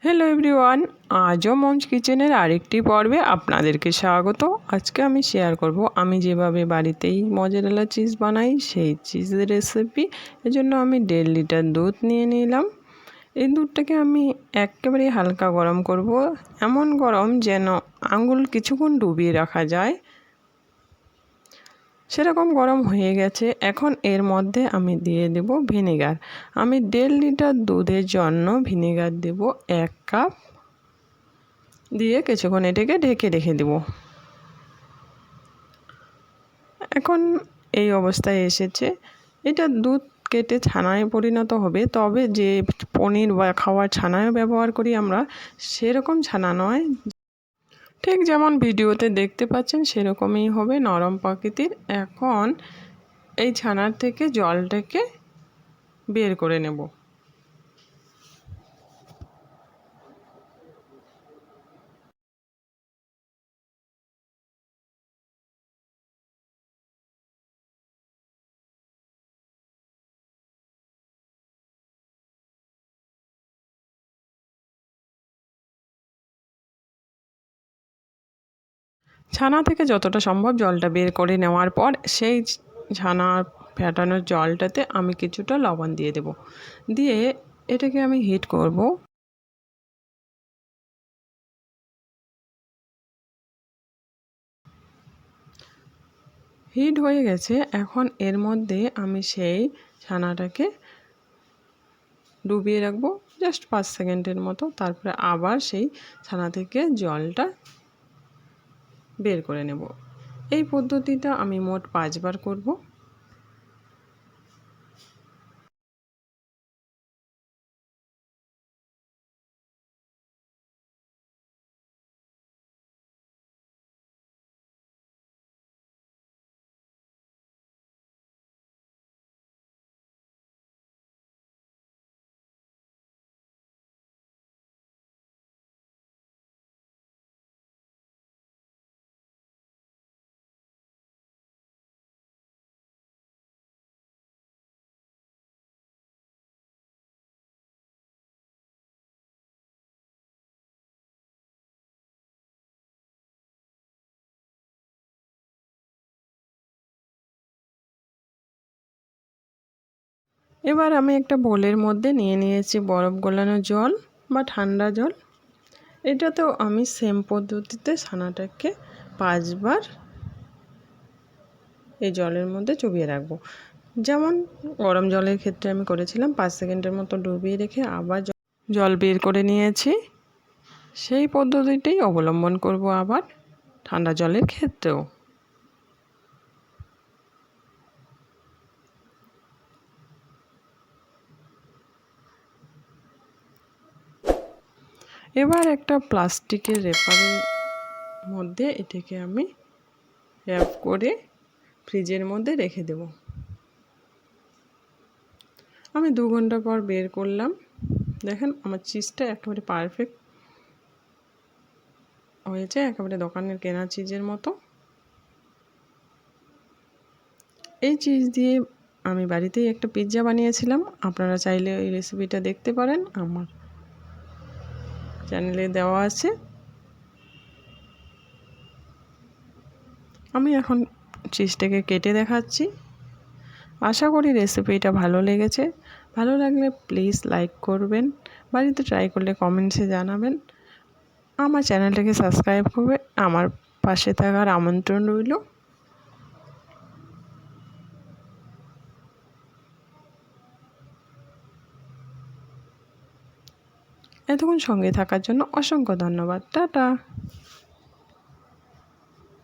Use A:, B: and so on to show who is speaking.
A: Hello everyone, আজও মঞ্চ কিচেনের আরেকটি পর্বে আপনাদেরকে স্বাগত। আজকে আমি শেয়ার করব আমি যেভাবে বাড়িতেই মজারেলা চিজ বানাই সেই চিজের রেসিপি। এজন্য আমি 1.5 লিটার দুধ নিয়ে নিলাম। এই দুধটাকে আমি একেবারে হালকা গরম করব, এমন গরম যেন আঙুল কিছুক্ষণ ডুবিয়ে রাখা যায়, সেরকম গরম হয়ে গেছে। এখন এর মধ্যে আমি দিয়ে দেব ভিনেগার। আমি 1.5 লিটার দুধের জন্য ভিনেগার দেব 1 কাপ, দিয়ে কিছুক্ষণ এটাকে ঢেকে রেখে দেব। এখন এই অবস্থায় এসেছে, এটা দুধ কেটে ছানায় পরিণত হবে। তবে যে পনির বা খাওয়ার ছানায় ব্যবহার করি আমরা, সেরকম ছানা নয়। ঠিক যেমন ভিডিওতে দেখতে পাচ্ছেন সেরকমই হবে, নরম প্রকৃতির। এখন এই ছানার থেকে জলটাকে বের করে নেব। ছানা থেকে যতটা সম্ভব জলটা বের করে নেওয়ার পর সেই ছানা ফেটানোর জলটাতে আমি কিছুটা লবণ দিয়ে দেব। দিয়ে এটাকে আমি হিট করব। হিট হয়ে গেছে। এখন এর মধ্যে আমি সেই ছানাটাকে ডুবিয়ে রাখবো জাস্ট 5 সেকেন্ডের মতো। তারপরে আবার সেই ছানা থেকে জলটা বের করে নেব। এই পদ্ধতিটা আমি মোট 5 বার করব। এবার আমি একটা বোলের মধ্যে নিয়ে নিয়েছি বরফ গলানো জল বা ঠান্ডা জল। এটাতেও আমি সেম পদ্ধতিতে ছানাটাকে 5 বার এই জলের মধ্যে চুবিয়ে রাখবো। যেমন গরম জলের ক্ষেত্রে আমি করেছিলাম, 5 সেকেন্ডের মতো ডুবিয়ে রেখে আবার জল বের করে নিয়েছি। সেই পদ্ধতিটাই অবলম্বন করব আবার ঠান্ডা জলের ক্ষেত্রেও। এবার একটা প্লাস্টিকের র্যাপারের মধ্যে এটাকে আমি র্যাপ করে ফ্রিজের মধ্যে রেখে দেব। আমি 2 ঘন্টা পর বের করলাম। দেখেন আমার চিজটা একেবারে পারফেক্ট হয়েছে, একেবারে দোকানের কেনা চিজের মতো। এই চিজ দিয়ে আমি বাড়িতেই একটা পিৎজা বানিয়েছিলাম। আপনারা চাইলে এই রেসিপিটা দেখতে পারেন, আমার চ্যানেলে দেওয়া আছে। আমি এখন চিজটাকে কেটে দেখাচ্ছি। আশা করি রেসিপিটা ভালো লেগেছে। ভালো লাগলে প্লিজ লাইক করবেন, বাড়িতে ট্রাই করলে কমেন্টসে জানাবেন। আমার চ্যানেলটাকে সাবস্ক্রাইব করবে, আমার পাশে থাকার আমন্ত্রণ রইল। এতক্ষণ সঙ্গে থাকার জন্য অসংখ্য ধন্যবাদ। টাটা।